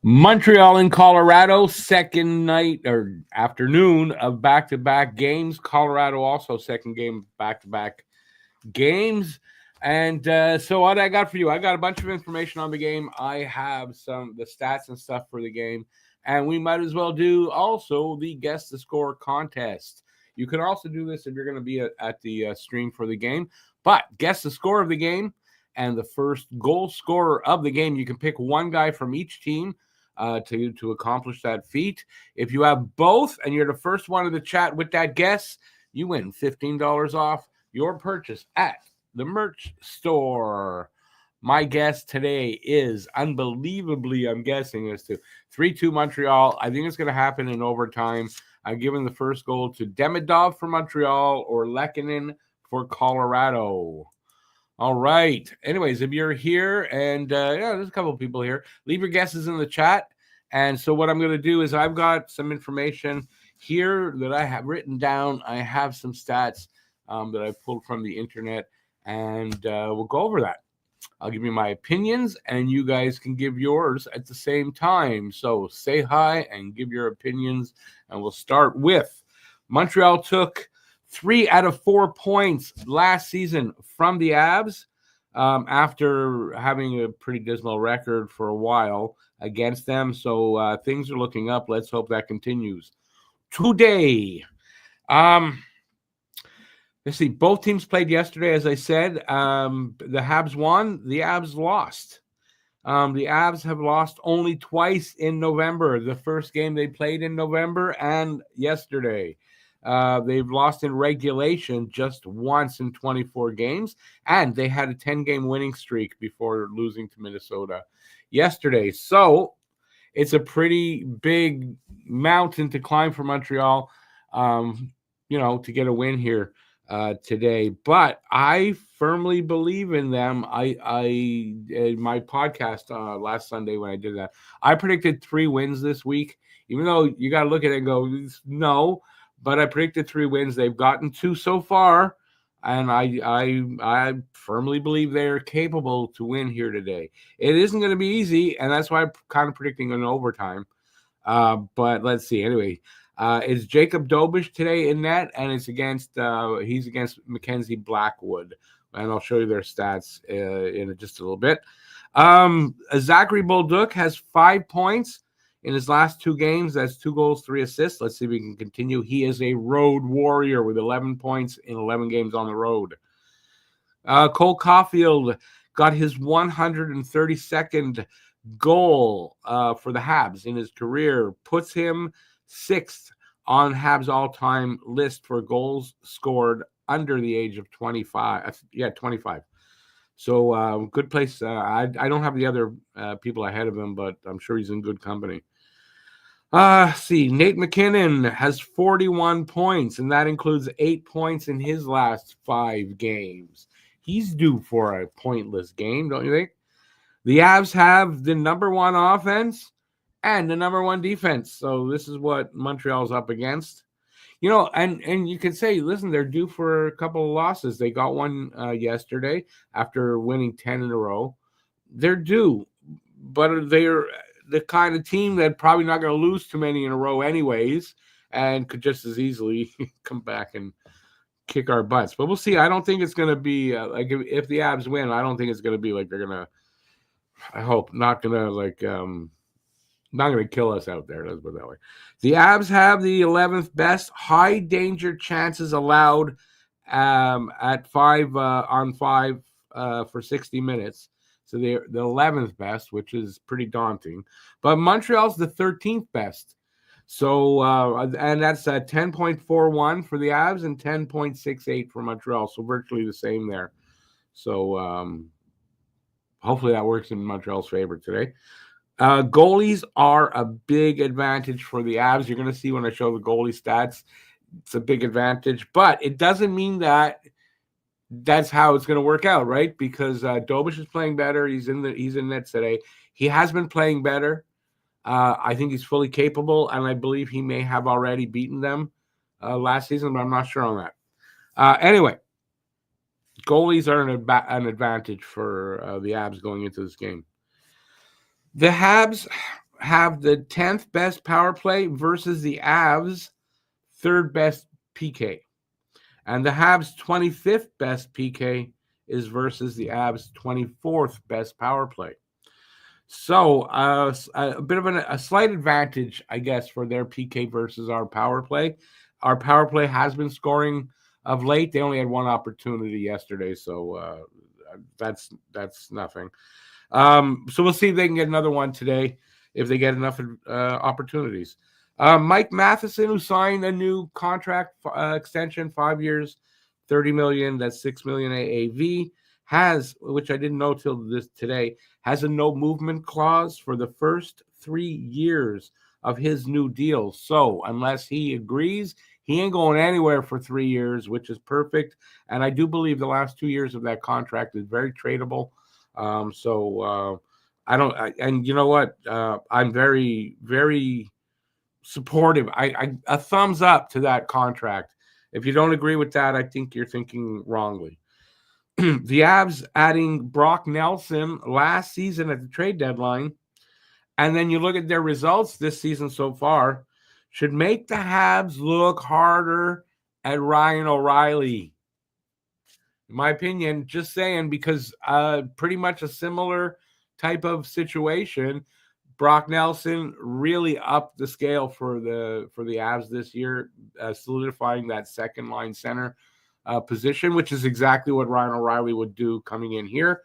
Montreal in Colorado, second night or afternoon of back-to-back games. Colorado also second game of back-to-back games. And so what I got for you, I got a bunch of information on the game. I have the stats and stuff for the game. And we might as well do also the Guess the Score contest. You can also do this if you're going to be at the stream for the game. But guess the score of the game and the first goal scorer of the game. You can pick one guy from each team to accomplish that feat. If you have both and you're the first one in the chat with that guess, you win $15 off your purchase at the merch store. My guess today is unbelievably, I'm guessing, as to 3-2 Montreal. I think it's going to happen in overtime. I'm giving the first goal to Demidov for Montreal or Lehkonen for Colorado. All right. Anyways, if you're here, and there's a couple of people here, leave your guesses in the chat. And so what I'm going to do is I've got some information here that I have written down. I have some stats that I pulled from the internet, and we'll go over that. I'll give you my opinions, and you guys can give yours at the same time. So say hi and give your opinions, and we'll start with Montreal took 3 out of 4 points last season from the Avs after having a pretty dismal record for a while against them. So things are looking up. Let's hope that continues. Today, let's see, both teams played yesterday, as I said. The Habs won. The Avs lost. The Avs have lost only twice in November. The first game they played in November and yesterday. They've lost in regulation just once in 24 games, and they had a 10-game winning streak before losing to Minnesota yesterday. So it's a pretty big mountain to climb for Montreal, to get a win here today. But I firmly believe in them. In my podcast last Sunday when I did that, I predicted 3 wins this week, even though you got to look at it and go, no. But I predicted 3 wins. They've gotten 2 so far, and I firmly believe they're capable to win here today. It isn't going to be easy, and that's why I'm kind of predicting an overtime. But let's see. Anyway, it's Jacob Dobish today in net, and he's against Mackenzie Blackwood, and I'll show you their stats in just a little bit. Zachary Bolduc has 5 points in his last 2 games. That's 2 goals, 3 assists. Let's see if we can continue. He is a road warrior with 11 points in 11 games on the road. Cole Caulfield got his 132nd goal for the Habs in his career. Puts him 6th on Habs all-time list for goals scored under the age of 25. 25. So good place. I don't have the other people ahead of him, but I'm sure he's in good company. See, Nate McKinnon has 41 points, and that includes 8 points in his last 5 games. He's due for a pointless game, don't you think? The Avs have the number 1 offense and the number 1 defense. So this is what Montreal's up against. And you can say, listen, they're due for a couple of losses. They got one yesterday after winning 10 in a row. They're due, but they're the kind of team that probably not going to lose too many in a row anyways, and could just as easily come back and kick our butts. But we'll see. I don't think it's going to be like if the Avs win, I don't think it's going to be like they're going to, I hope, not going to not going to kill us out there. Let's put it that way. The Avs have the 11th best high danger chances allowed at 5 on 5 for 60 minutes. So they're the 11th best, which is pretty daunting. But Montreal's the 13th best. So, and that's 10.41 for the Avs and 10.68 for Montreal. So virtually the same there. So hopefully that works in Montreal's favor today. Goalies are a big advantage for the Avs. You're going to see when I show the goalie stats, it's a big advantage. But it doesn't mean that that's how it's going to work out, right? Because Dobish is playing better. He's in net today. He has been playing better. I think he's fully capable, and I believe he may have already beaten them last season, but I'm not sure on that. Anyway, Goalies are an advantage for the Habs going into this game. The Habs have the 10th best power play versus the Avs' third best PK. And the Habs' 25th best PK is versus the Avs' 24th best power play. So a bit of a slight advantage, I guess, for their PK versus our power play. Our power play has been scoring of late. They only had one opportunity yesterday, so that's nothing. So we'll see if they can get another one today, if they get enough opportunities. Mike Matheson, who signed a new contract extension, 5 years, $30 million, that's $6 million AAV, has, which I didn't know till today, has a no movement clause for the first 3 years of his new deal. So unless he agrees, he ain't going anywhere for 3 years, which is perfect. And I do believe the last 2 years of that contract is very tradable. And you know what? I'm very, very supportive. A thumbs up to that contract. If you don't agree with that, I think you're thinking wrongly. The Avs adding Brock Nelson last season at the trade deadline, and then you look at their results this season so far, should make the Habs look harder at Ryan O'Reilly. In my opinion, just saying, because pretty much a similar type of situation. Brock Nelson really upped the scale for the Avs this year, solidifying that second line center position, which is exactly what Ryan O'Reilly would do coming in here.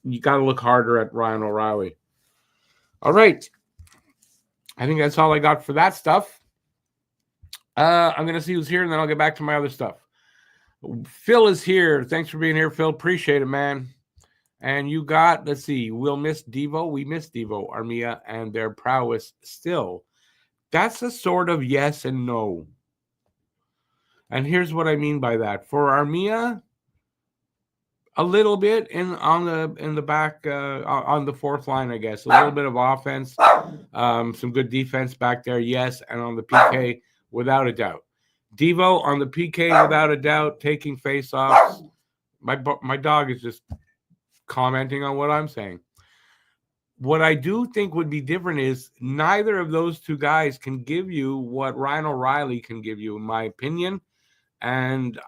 You got to look harder at Ryan O'Reilly. All right. I think that's all I got for that stuff. I'm going to see who's here, and then I'll get back to my other stuff. Phil is here. Thanks for being here, Phil. Appreciate it, man. And you got, let's see, we'll miss Devo. We miss Devo, Armia, and their prowess still. That's a sort of yes and no. And here's what I mean by that. For Armia, a little bit in the back on the fourth line, I guess. A little bit of offense, some good defense back there, yes, and on the PK, without a doubt. Devo on the PK, without a doubt, taking face-offs. My dog is just commenting on what I'm saying. What I do think would be different is neither of those two guys can give you what Ryan O'Reilly can give you, in my opinion. And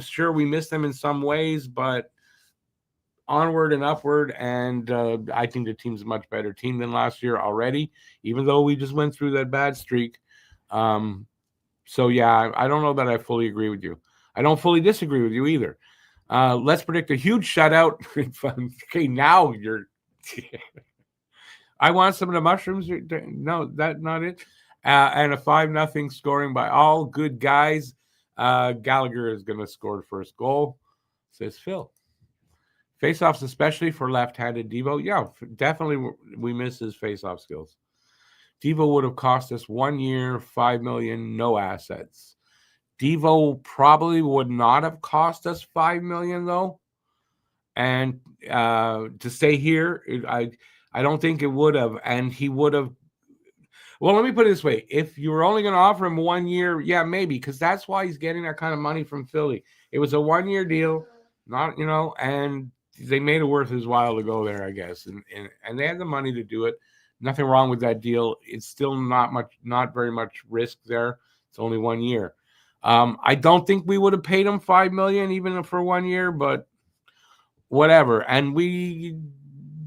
sure, we miss them in some ways, but onward and upward. And I think the team's a much better team than last year already, even though we just went through that bad streak. So yeah, I don't know that I fully agree with you. I don't fully disagree with you either. Let's predict a huge shutout. Okay, now you're. I want some of the mushrooms. No, that's not it. And a 5-0 scoring by all good guys. Gallagher is going to score the first goal, says Phil. Faceoffs, especially for left-handed Devo. Yeah, definitely we miss his faceoff skills. Devo would have cost us 1 year, $5 million, no assets. Devo probably would not have cost us $5 million though, and to stay here, I don't think it would have. And he would have. Well, let me put it this way: if you were only going to offer him 1 year, yeah, maybe, because that's why he's getting that kind of money from Philly. It was a 1 year deal, and they made it worth his while to go there, I guess, and they had the money to do it. Nothing wrong with that deal. It's still not very much risk there. It's only 1 year. I don't think we would have paid him $5 million even for 1 year, but whatever. And we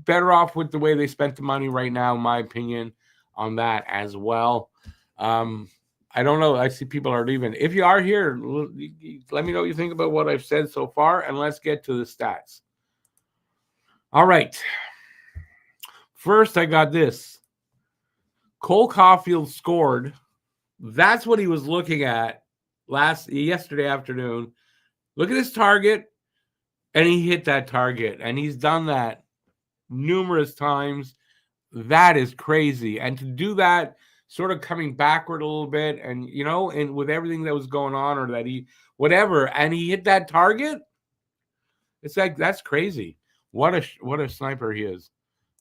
better off with the way they spent the money right now, in my opinion, on that as well. I don't know. I see people are leaving. If you are here, let me know what you think about what I've said so far, and let's get to the stats. All right. First, I got this. Cole Caulfield scored. That's what he was looking at yesterday afternoon. Look at his target, and he hit that target, and he's done that numerous times. That is crazy. And to do that, sort of coming backward a little bit, and and with everything that was going on, or that and he hit that target. It's like, that's crazy. What a sniper he is.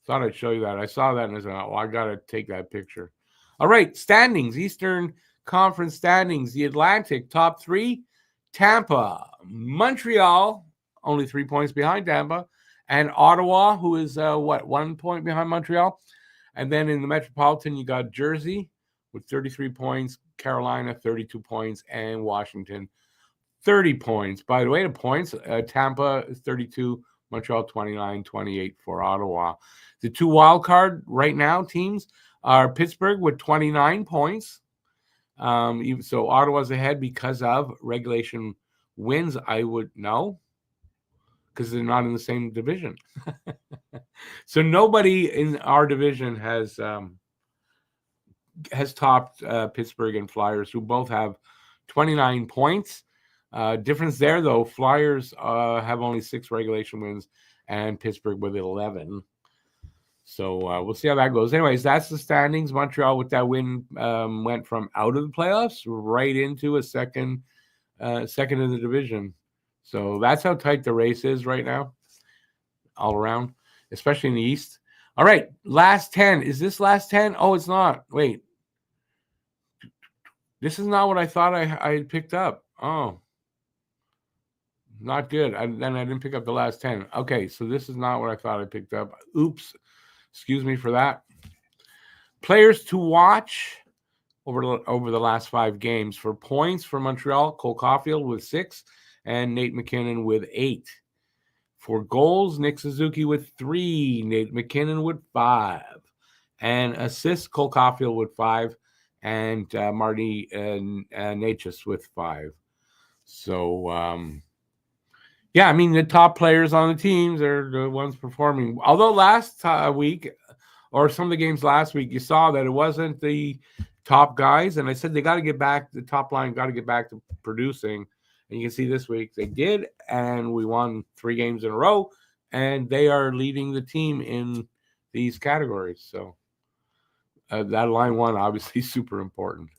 Thought I'd show you that. I saw that and I said, oh, I got to take that picture. All right, standings, Eastern Conference standings. The Atlantic, top 3, Tampa, Montreal, only 3 points behind Tampa. And Ottawa, who is, 1 point behind Montreal. And then in the Metropolitan, you got Jersey with 33 points, Carolina, 32 points, and Washington, 30 points. By the way, the points, Tampa is 32, Montreal 29, 28 for Ottawa. The two wild card right now teams are Pittsburgh with 29 points. So Ottawa's ahead because of regulation wins. I would know because they're not in the same division. So nobody in our division has topped Pittsburgh and Flyers, who both have 29 points. Difference there, though. Flyers have only 6 regulation wins, and Pittsburgh with 11. So we'll see how that goes. Anyways, that's the standings. Montreal, with that win, went from out of the playoffs right into a second in the division. So that's how tight the race is right now, all around, especially in the East. All right, last 10. Is this last 10? Oh, it's not. Wait. This is not what I thought I had picked up. Oh. Not good. Then I didn't pick up the last 10. Okay, so this is not what I thought I picked up. Oops. Excuse me for that. Players to watch over the last 5 games. For points for Montreal, Cole Caulfield with 6 and Nate McKinnon with 8. For goals, Nick Suzuki with 3, Nate McKinnon with 5. And assists, Cole Caulfield with 5 and Marty Natchez with 5. So, yeah, I mean, the top players on the teams are the ones performing. Although last week, or some of the games last week, you saw that it wasn't the top guys. And I said they got to get back, the top line got to get back to producing. And you can see this week they did, and we won 3 games in a row. And they are leading the team in these categories. So that line one, obviously, super important.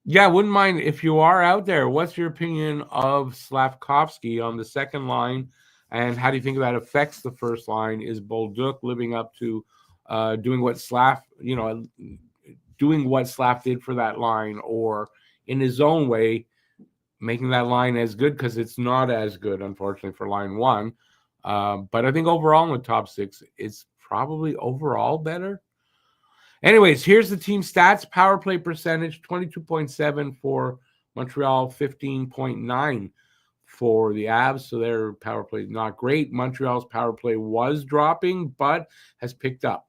Yeah, wouldn't mind if you are out there. What's your opinion of Slavkovsky on the second line, and how do you think that affects the first line? Is Bolduc living up to doing what Slav did for that line, or in his own way making that line as good? Because it's not as good, unfortunately, for line one. But I think overall in the top 6, it's probably overall better. Anyways, here's the team stats. Power play percentage, 22.7 for Montreal, 15.9 for the Avs. So their power play is not great. Montreal's power play was dropping, but has picked up.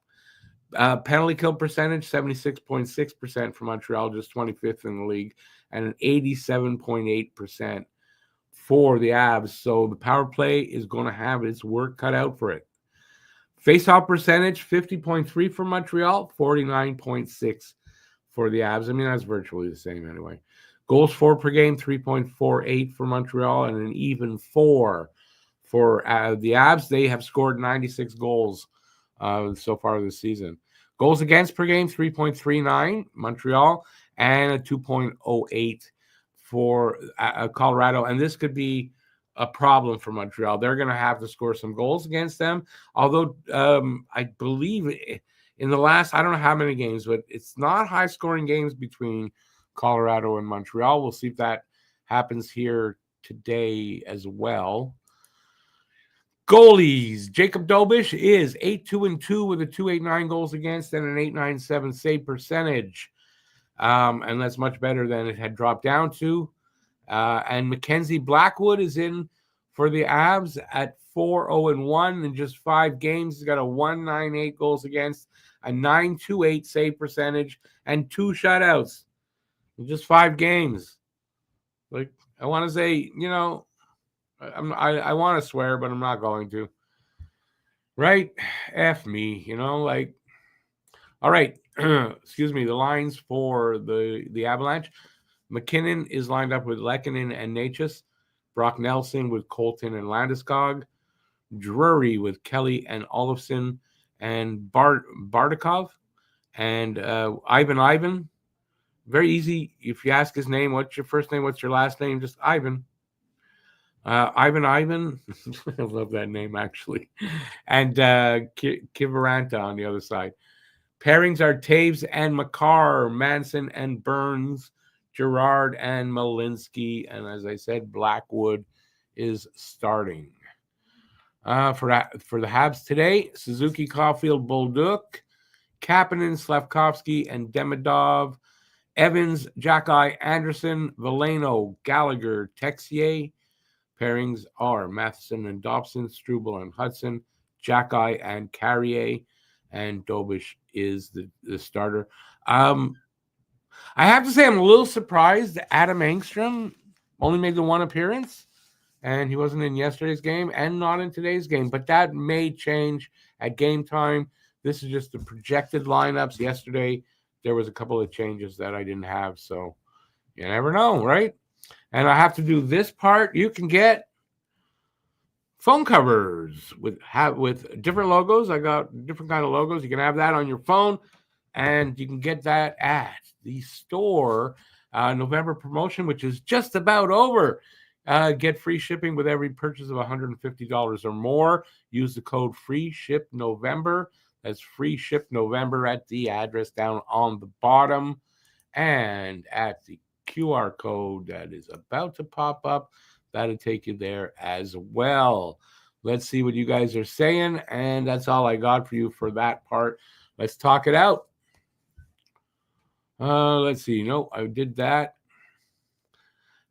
Penalty kill percentage, 76.6% for Montreal, just 25th in the league, and an 87.8% for the Avs. So the power play is going to have its work cut out for it. Face-off percentage, 50.3 for Montreal, 49.6 for the Avs. I mean, that's virtually the same anyway. Goals for per game, 3.48 for Montreal, and an even 4 for the Avs. They have scored 96 goals so far this season. Goals against per game, 3.39 Montreal, and a 2.08 for Colorado. And this could be a problem for Montreal. They're going to have to score some goals against them. Although I believe in the last, I don't know how many games, but it's not high-scoring games between Colorado and Montreal. We'll see if that happens here today as well. Goalies. Jacob Dobish is 8-2-2 with a 2.89 goals against and an 8.97 save percentage. And that's much better than it had dropped down to. And Mackenzie Blackwood is in for the Avs at 4-0-1 in just 5 games. He's got a 1.98 goals against, a 9.28 save percentage, and 2 shutouts in just 5 games. Like, I want to say, I want to swear, but I'm not going to. Right? F me, like. All right. Excuse me. The lines for the Avalanche. McKinnon is lined up with Lehkonen and Natchez. Brock Nelson with Colton and Landeskog. Drury with Kelly and Olofsson and Bardakov. And Ivan. Very easy. If you ask his name, what's your first name, what's your last name? Just Ivan. Ivan. I love that name, actually. And Kivaranta on the other side. Pairings are Taves and Makar, Manson and Burns, Gerard and Malinsky, and as I said, Blackwood is starting. For the Habs today, Suzuki, Caulfield, Bolduc, Kapanen, Slavkovsky, and Demidov, Evans, Jackeye, Anderson, Veleno, Gallagher, Texier. Pairings are Matheson and Dobson, Struble and Hudson, Jackeye and Carrier, and Dobish is the starter. I have to say I'm a little surprised that Adam Engstrom only made the one appearance, and he wasn't in yesterday's game and not in today's game. But that may change at game time. This is just the projected lineups. Yesterday, there was a couple of changes that I didn't have, so you never know, right? And I have to do this part. You can get phone covers with different logos. I got different kind of logos. You can have that on your phone, and you can get that at the store. November promotion, which is just about over. Get free shipping with every purchase of $150 or more. Use the code FREESHIPNOVEMBER. That's Free Ship November at the address down on the bottom, and at the QR code that is about to pop up. That'll take you there as well. Let's see what you guys are saying, and that's all I got for you for that part. Let's talk it out. Let's see. No, I did that.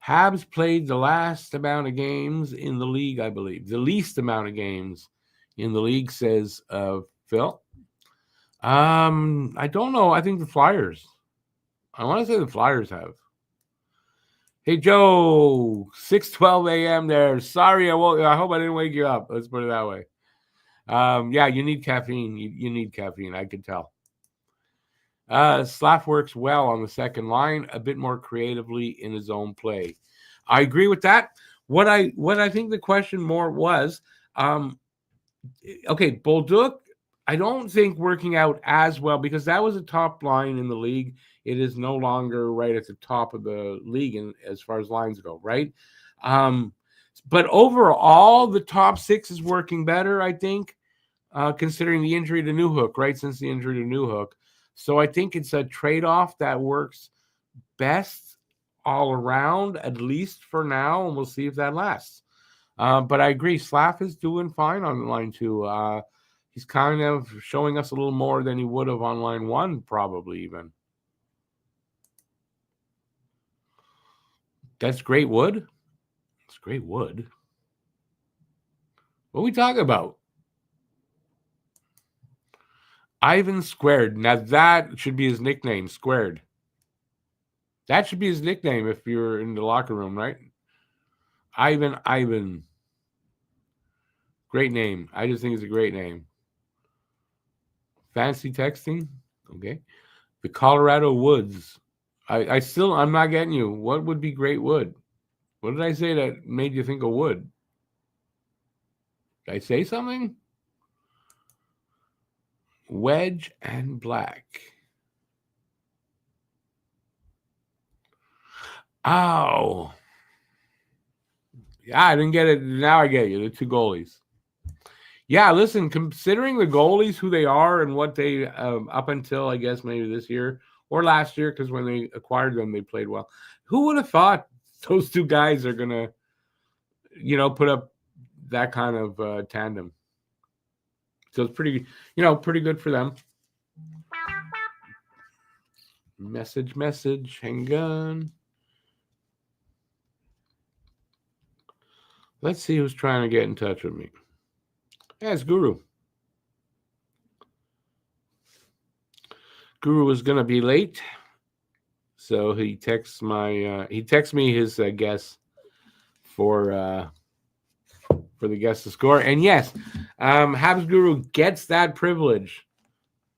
Habs played the last amount of games in the league, I believe. The least amount of games in the league, says Phil. I don't know. I think the Flyers. I want to say the Flyers have. Hey, Joe, 6:12 a.m. there. Sorry, I hope I didn't wake you up. Let's put it that way. Yeah, you need caffeine. You need caffeine. I can tell. Slav works well on the second line, a bit more creatively in his own play. I agree with that. What I think the question more was, okay, Bolduc, I don't think working out as well because that was a top line in the league. It is no longer right at the top of the league as far as lines go, right? But overall, the top six is working better, I think, considering the injury to Newhook, right? Since the injury to Newhook. So I think it's a trade-off that works best all around, at least for now, and we'll see if that lasts. But I agree, Slav is doing fine on line two. He's kind of showing us a little more than he would have on line one, probably even. That's great wood. It's great wood. What are we talking about? Ivan Squared. Now that should be his nickname, Squared. That should be his nickname if you're in the locker room, right? Ivan. Great name. I just think it's a great name. Fancy texting. Okay. The Colorado Woods. I'm not getting you. What would be great wood? What did I say that made you think of wood? Did I say something? Wedge and black. Oh. Yeah, I didn't get it. Now I get you. The two goalies. Yeah, listen, considering the goalies, who they are and what they, up until, I guess, maybe this year or last year, because when they acquired them, they played well. Who would have thought those two guys are going to, put up that kind of tandem? So it's pretty good for them. Message, hang on. Let's see who's trying to get in touch with me. Yeah, it's Guru. Guru was going to be late, so he texts me his guess for the guest to score. And yes, Habs Guru gets that privilege.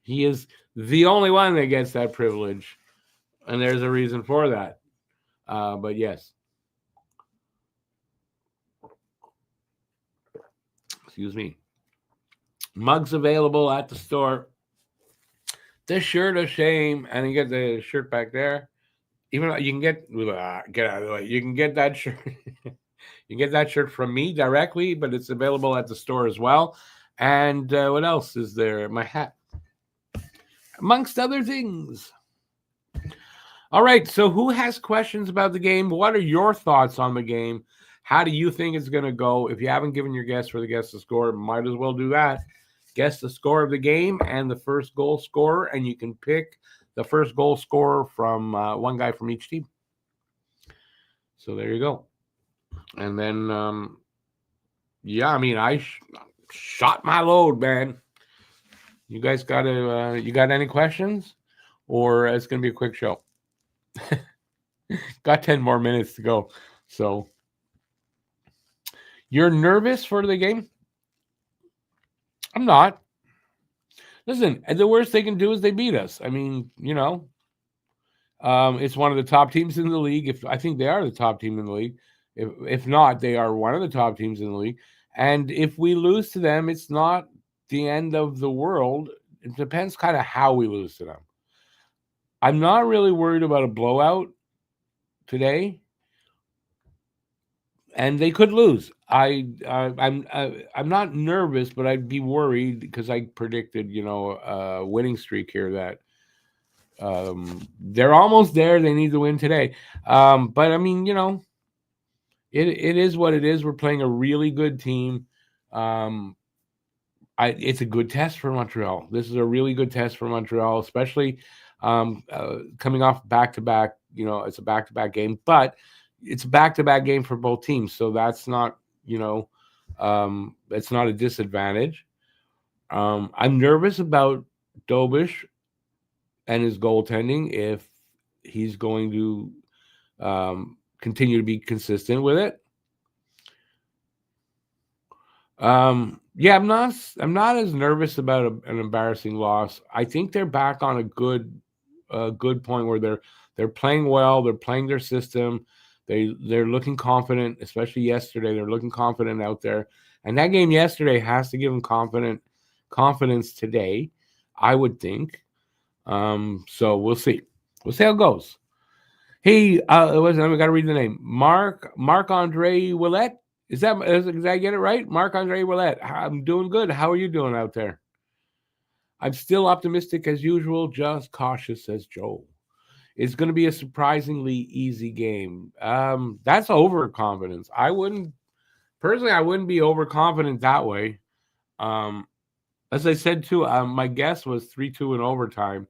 He is the only one that gets that privilege, and there's a reason for that. But yes. Excuse me. Mugs available at the store. The shirt of shame, and you get the shirt back there. Even though you can get out of the way. You can get that shirt. You get that shirt from me directly, but it's available at the store as well. And what else is there? My hat, amongst other things. All right. So, who has questions about the game? What are your thoughts on the game? How do you think it's going to go? If you haven't given your guess for the guess the score, might as well do that. Guess the score of the game and the first goal scorer, and you can pick the first goal scorer from one guy from each team. So there you go. And then, I shot my load, man. You guys got any questions? Or it's going to be a quick show. Got 10 more minutes to go. So you're nervous for the game? I'm not. Listen, the worst they can do is they beat us. I mean, it's one of the top teams in the league. I think they are the top team in the league. If not, they are one of the top teams in the league. And if we lose to them, it's not the end of the world. It depends kind of how we lose to them. I'm not really worried about a blowout today, and they could lose. I'm not nervous, but I'd be worried because I predicted, a winning streak here that they're almost there. They need to win today. But I mean, it is what it is. We're playing a really good team. It's a good test for Montreal. This is a really good test for Montreal, especially coming off back-to-back. It's a back-to-back game, but it's a back-to-back game for both teams. So that's not, it's not a disadvantage. I'm nervous about Dobish and his goaltending if he's going to continue to be consistent with it. I'm not as nervous about an embarrassing loss. I think they're back on a good point where they're playing well. They're playing their system. They're looking confident, especially yesterday. They're looking confident out there, and that game yesterday has to give them confidence today, I would think. So we'll see. We'll see how it goes. Hey, we got to read the name. Marc-Andre Ouellet. Did I get it right? Marc-Andre Ouellet. I'm doing good. How are you doing out there? I'm still optimistic as usual, just cautious, says Joe. It's going to be a surprisingly easy game. That's overconfidence. I wouldn't be overconfident that way. As I said too, my guess was 3-2 in overtime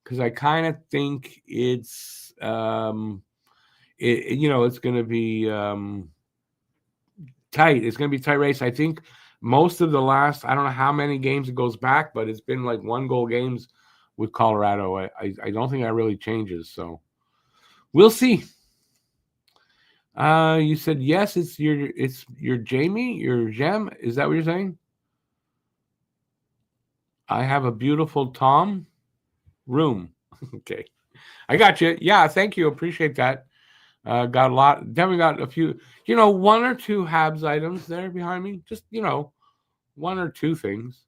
because I kind of think it's it's going to be tight. It's going to be a tight race. I think most of the last, I don't know how many games it goes back, but it's been like 1-goal games with Colorado. I don't think that really changes. So we'll see. You said yes. It's your Jamie, your Gem. Is that what you're saying? I have a beautiful Tom room. Okay, I got you. Yeah, thank you. Appreciate that. Got a lot. Definitely got a few. 1 or 2 Habs items there behind me. Just 1 or 2 things.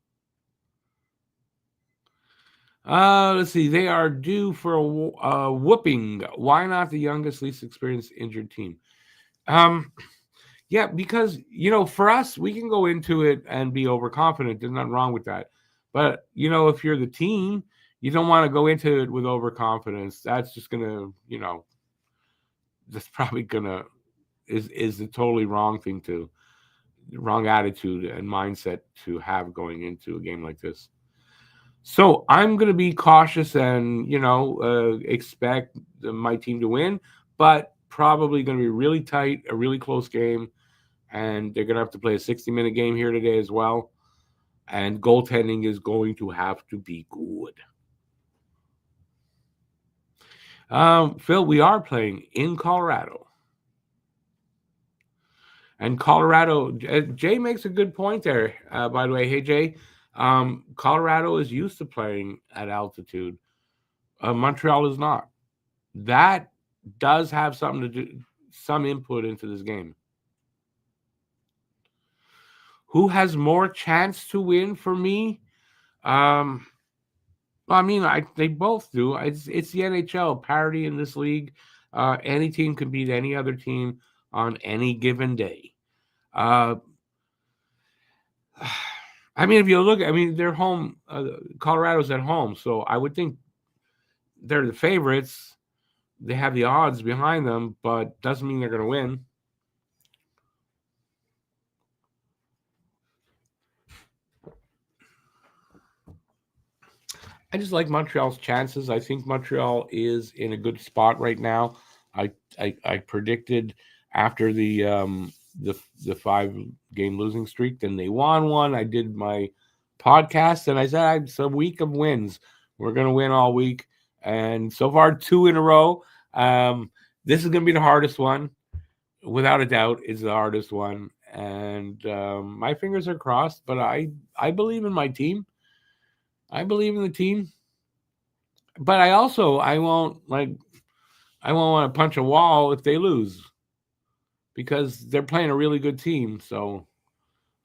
Let's see. They are due for a whooping. Why not the youngest, least experienced injured team? Yeah, because for us, we can go into it and be overconfident. There's nothing wrong with that. But if you're the team, you don't want to go into it with overconfidence. That's just gonna, that's probably gonna is the totally wrong attitude and mindset to have going into a game like this. So I'm going to be cautious and, expect my team to win, but probably going to be really tight, a really close game. And they're going to have to play a 60-minute game here today as well. And goaltending is going to have to be good. Phil, we are playing in Colorado. And Colorado, Jay makes a good point there, by the way. Hey, Jay. Colorado is used to playing at altitude. Montreal is not. That does have something to do, some input into this game. Who has more chance to win for me? They both do. It's the NHL parity in this league. Any team can beat any other team on any given day. If you look, they're home. Colorado's at home, so I would think they're the favorites. They have the odds behind them, but doesn't mean they're going to win. I just like Montreal's chances. I think Montreal is in a good spot right now. I predicted after the 5 game losing streak, then they won one. I did my podcast and I said it's a week of wins. We're gonna win all week, and so far 2 in a row. This is gonna be the hardest one, without a doubt. It's the hardest one, and my fingers are crossed. But I believe in my team. I believe in the team, but I won't want to punch a wall if they lose, because they're playing a really good team. So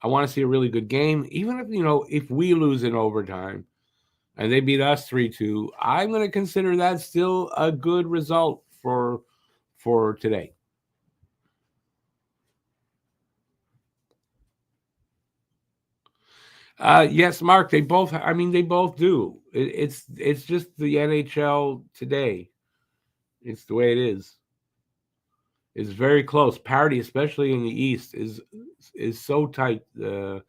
I want to see a really good game, even if we lose in overtime and they beat us 3-2. I'm going to consider that still a good result for today. Yes, Mark. They both. I mean, they both do. It's just the NHL today. It's the way it is. It's very close. Parity, especially in the East, is so tight. The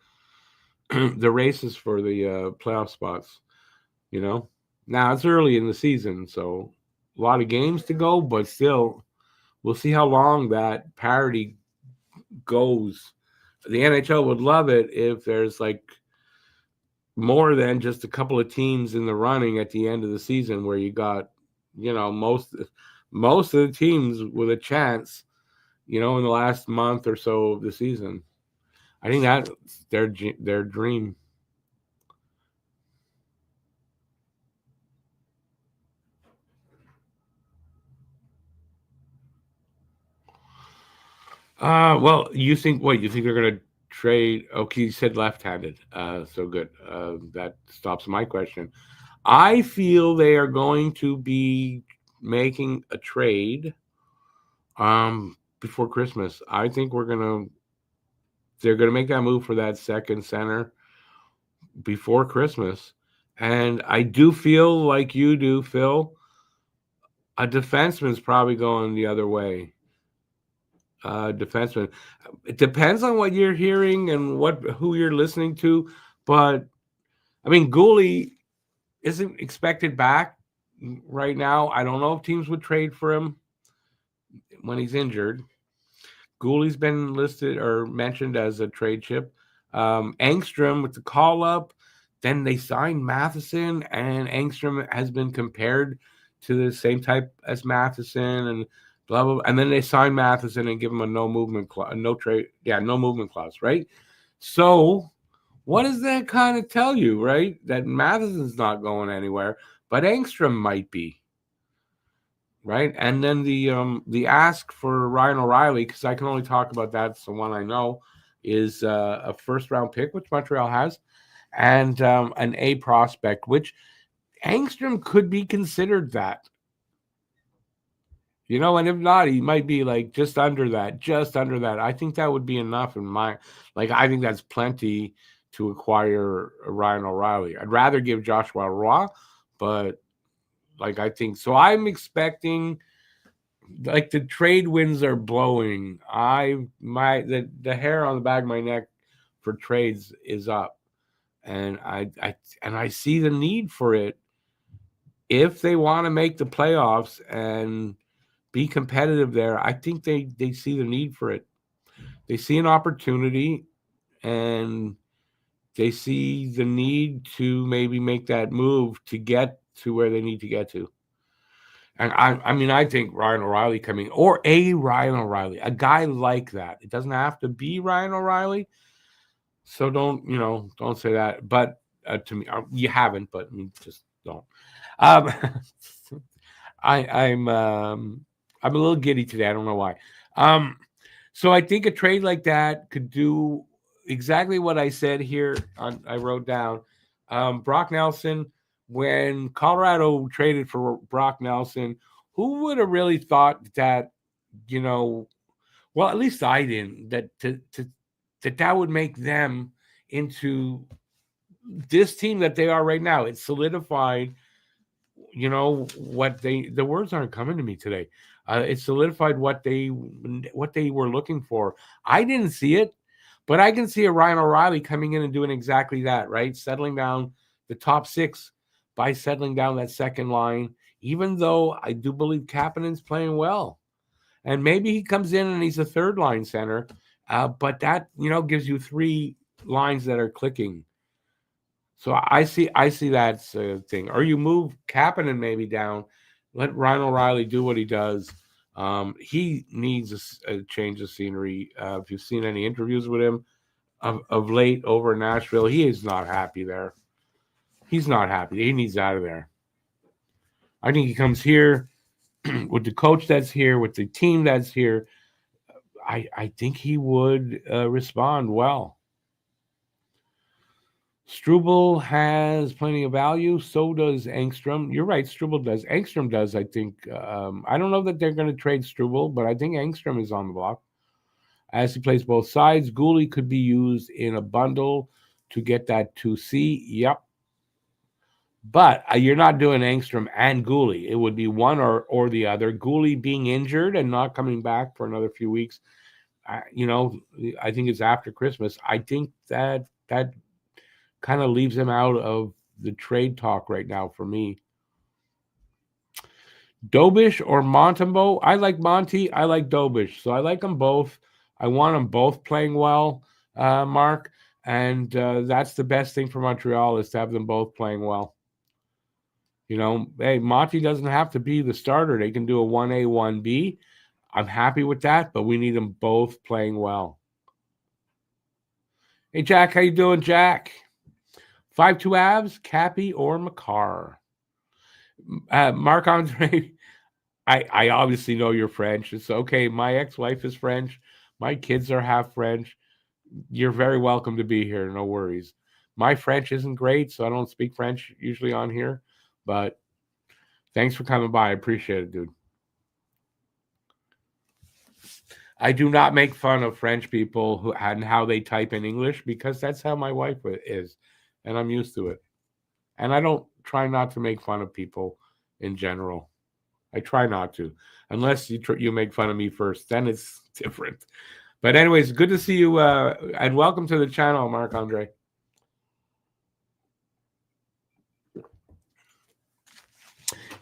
races for the playoff spots. Now it's early in the season, so a lot of games to go, but still, we'll see how long that parity goes. The NHL would love it if there's like more than just a couple of teams in the running at the end of the season, where you got, most of the teams with a chance, in the last month or so of the season. I think that's their dream. Well, you think what? You think they're gonna trade? Okay, you said left-handed. So good. That stops my question. I feel they are going to be making a trade before Christmas. I think they're gonna make that move for that second center before Christmas. And I do feel like you do, Phil. A defenseman's probably going the other way. Defenseman. It depends on what you're hearing and who you're listening to, but I mean, Gooley isn't expected back right now. I don't know if teams would trade for him when he's injured. Gooley's been listed or mentioned as a trade chip. Engstrom with the call up. Then they signed Matheson, and Engstrom has been compared to the same type as Matheson, and blah blah. And then they signed Matheson and give him a no movement clause, no movement clause, right? So, what does that kind of tell you, right? That Matheson's not going anywhere, but Engstrom might be, right? And then the ask for Ryan O'Reilly, because I can only talk about that's the one I know, is a first round pick, which Montreal has, and an A prospect, which Engstrom could be considered that. And if not, he might be like just under that. I think that would be enough I think that's plenty to acquire Ryan O'Reilly. I'd rather give Joshua Roy, but I think so. I'm expecting the trade winds are blowing. The hair on the back of my neck for trades is up, and I see the need for it if they want to make the playoffs and be competitive there. I think they see the need for it. They see an opportunity, and they see the need to maybe make that move to get to where they need to get to. And I think Ryan O'Reilly coming, or a Ryan O'Reilly, a guy like that. It doesn't have to be Ryan O'Reilly. So don't say that. But to me, you haven't, but just don't. Um, I'm a little giddy today. I don't know why. So I think a trade like that could do exactly what I said here. I wrote down Brock Nelson. When Colorado traded for Brock Nelson, who would have really thought that, well, at least I didn't, that would make them into this team that they are right now. It solidified, the words aren't coming to me today. It solidified what they were looking for. I didn't see it, but I can see a Ryan O'Reilly coming in and doing exactly that, right? Settling down the top 6. by settling down that second line, even though I do believe Kapanen's playing well. And maybe he comes in and he's a third line center, but that, gives you three lines that are clicking. So I see that thing. Or you move Kapanen maybe down, let Ryan O'Reilly do what he does. He needs a change of scenery. If you've seen any interviews with him of late over in Nashville, he is not happy there. He's not happy. He needs out of there. I think he comes here with the coach that's here, with the team that's here. I think he would respond well. Struble has plenty of value. So does Engstrom. You're right. Struble does. Engstrom does, I think. I don't know that they're going to trade Struble, but I think Engstrom is on the block. As he plays both sides, Gooley could be used in a bundle to get that 2C. Yep. But you're not doing Engstrom and Gooley. It would be one or the other. Gooley being injured and not coming back for another few weeks. I think it's after Christmas. I think that kind of leaves him out of the trade talk right now for me. Dobish or Montembeault? I like Monty. I like Dobish. So I like them both. I want them both playing well, Mark. And that's the best thing for Montreal is to have them both playing well. Hey, Monty doesn't have to be the starter. They can do a 1A, 1B. I'm happy with that, but we need them both playing well. Hey, Jack, how you doing, Jack? 5-2 Avs, Cappy or Makar? Marc-Andre, I obviously know you're French. It's okay. My ex-wife is French. My kids are half French. You're very welcome to be here. No worries. My French isn't great, so I don't speak French usually on here. But thanks for coming by. I appreciate it, dude. I do not make fun of French people and how they type in English because that's how my wife is, and I'm used to it. And I don't try not to make fun of people in general. I try not to, unless you make fun of me first. Then it's different. But anyways, good to see you, and welcome to the channel, Marc-Andre.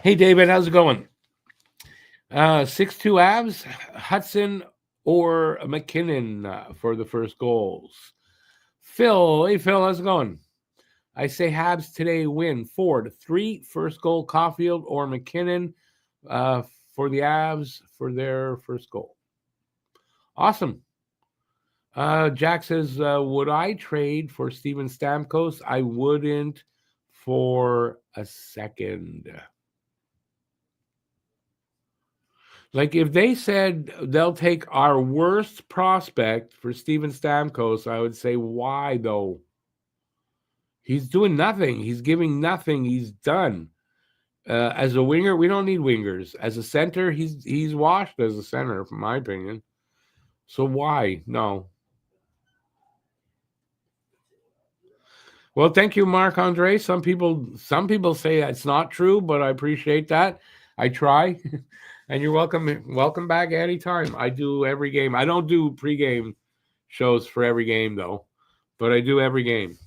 Hey, David, how's it going? 6-2 Avs, Hudson or McKinnon for the first goals. Phil, hey, Phil, how's it going? I say Habs today win 4-3. First goal, Caulfield or McKinnon for the Avs for their first goal. Awesome. Jack says, would I trade for Steven Stamkos? I wouldn't for a second. Like if they said they'll take our worst prospect for Steven Stamkos, I would say, why though? He's doing nothing. He's giving nothing. He's done. As a winger, we don't need wingers. As a center, he's washed as a center, from my opinion. So why? No. Well, thank you, Marc-Andre. Some people say it's not true, but I appreciate that. I try. And you're welcome. Welcome back anytime. I do every game. I don't do pregame shows for every game, though, but I do every game.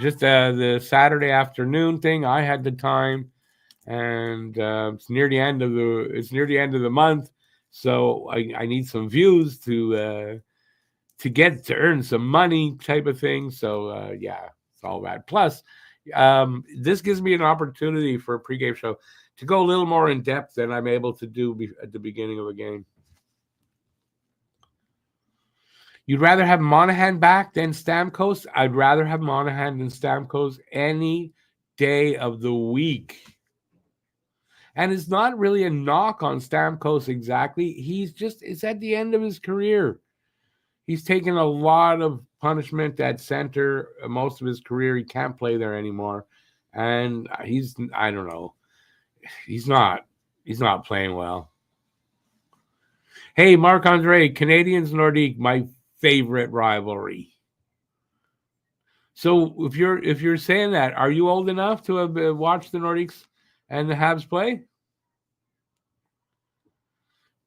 Just the Saturday afternoon thing. I had the time, and it's near the end of the month, so I need some views to earn some money, type of thing. So yeah, it's all that. Plus, this gives me an opportunity for a pregame show to go a little more in depth than I'm able to do at the beginning of a game. You'd rather have Monahan back than Stamkos? I'd rather have Monahan than Stamkos any day of the week. And it's not really a knock on Stamkos exactly. It's at the end of his career. He's taken a lot of punishment at center most of his career. He can't play there anymore. And I don't know. He's not playing well. Hey, Marc-Andre, Canadiens Nordique, my favorite rivalry. So if you're saying that, are you old enough to have watched the Nordiques and the Habs play?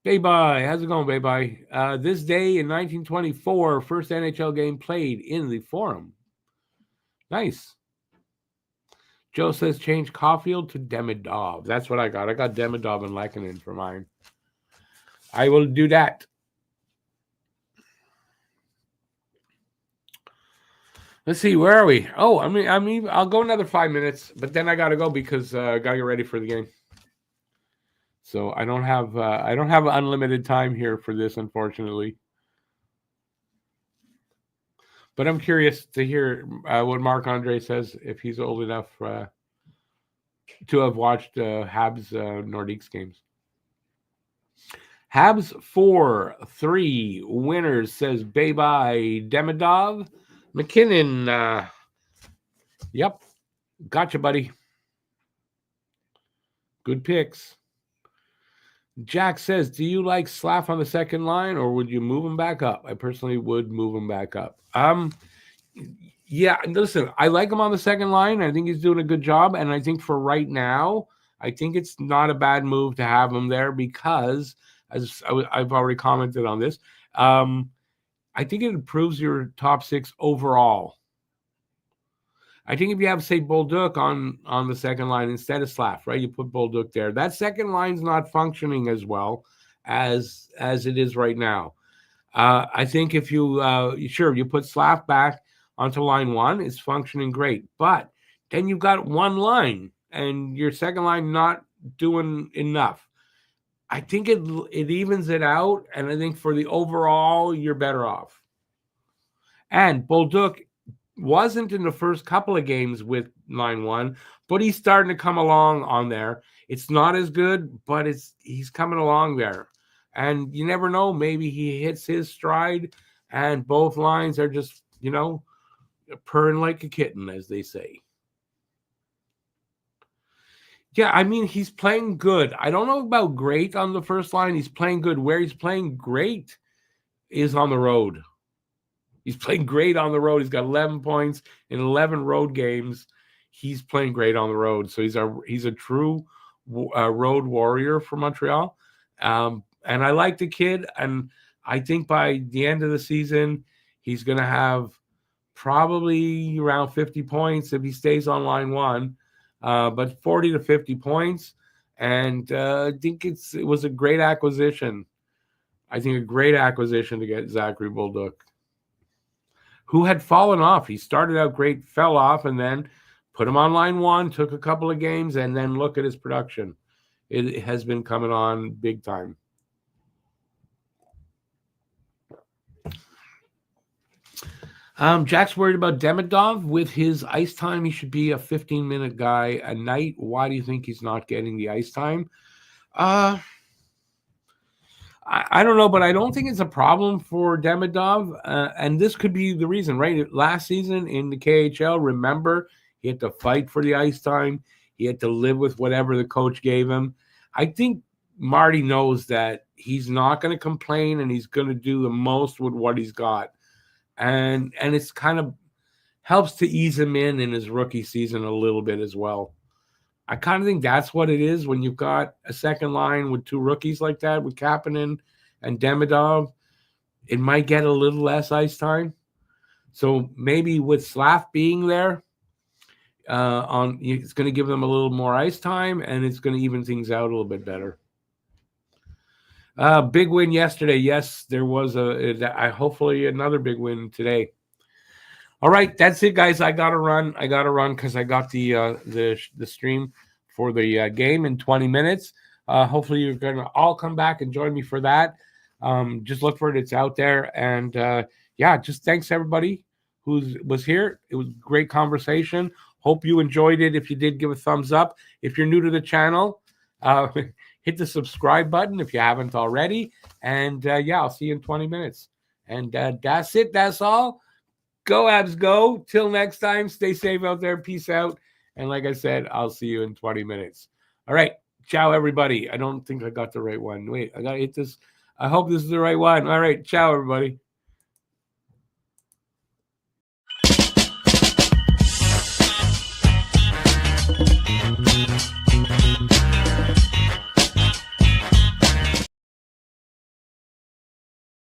Bye-bye. How's it going, bye-bye? This day in 1924, first NHL game played in the Forum. Nice. Joe says change Caulfield to Demidov. That's what I got. I got Demidov and Lehkonen for mine. I will do that. Let's see, where are we? Oh, I mean, I'll go another 5 minutes, but then I gotta go because I gotta get ready for the game. So I don't have unlimited time here for this, unfortunately. But I'm curious to hear what Marc-Andre says if he's old enough to have watched Habs Nordiques games. Habs 4-3 winners, says bye-bye Demidov. McKinnon, yep. Gotcha, buddy. Good picks. Jack says, do you like Slav on the second line or would you move him back up? I personally would move him back up. Yeah, listen, I like him on the second line. I think he's doing a good job. And I think for right now, I think it's not a bad move to have him there because, as I've already commented on this, I think it improves your top six overall. I think if you have, say, Bolduc on the second line instead of Slav, right? You put Bolduc there. That second line's not functioning as well as it is right now. I think if you you put Slav back onto line one, it's functioning great. But then you've got one line and your second line not doing enough. I think it evens it out, and I think for the overall, you're better off. And Bolduc wasn't in the first couple of games with line one, but he's starting to come along on there. It's not as good, but he's coming along there. And you never know, maybe he hits his stride and both lines are just, purring like a kitten, as they say. Yeah, I mean, he's playing good. I don't know about great on the first line. He's playing good. Where he's playing great is on the road. He's playing great on the road. He's got 11 points in 11 road games. He's playing great on the road. So he's a true road warrior for Montreal. And I like the kid. And I think by the end of the season, he's going to have probably around 50 points if he stays on line one. But 40 to 50 points. And I think it was a great acquisition. I think a great acquisition to get Zachary Bolduc, who had fallen off. He started out great, fell off, and then put him on line one, took a couple of games, and then look at his production. It has been coming on big time. Jack's worried about Demidov. With his ice time, he should be a 15-minute guy a night. Why do you think he's not getting the ice time? I don't know, but I don't think it's a problem for Demidov. And this could be the reason, right? Last season in the KHL, remember, he had to fight for the ice time. He had to live with whatever the coach gave him. I think Marty knows that he's not going to complain and he's going to do the most with what he's got. And it's kind of helps to ease him in his rookie season a little bit as well. I kind of think that's what it is when you've got a second line with two rookies like that, with Kapanen and Demidov. It might get a little less ice time. So maybe with Slav being there, it's going to give them a little more ice time, and it's going to even things out a little bit better. Big win yesterday. Yes, there was hopefully another big win today. All right, that's it, guys. I gotta run because I got the stream for the game in 20 minutes. Hopefully, you're gonna all come back and join me for that. Just look for it; it's out there. And just thanks everybody who was here. It was a great conversation. Hope you enjoyed it. If you did, give a thumbs up. If you're new to the channel, hit the subscribe button if you haven't already. And I'll see you in 20 minutes. And that's it. That's all. Go Habs, go. Till next time, stay safe out there. Peace out. And like I said, I'll see you in 20 minutes. All right. Ciao, everybody. I don't think I got the right one. Wait, I got to hit this. I hope this is the right one. All right. Ciao, everybody.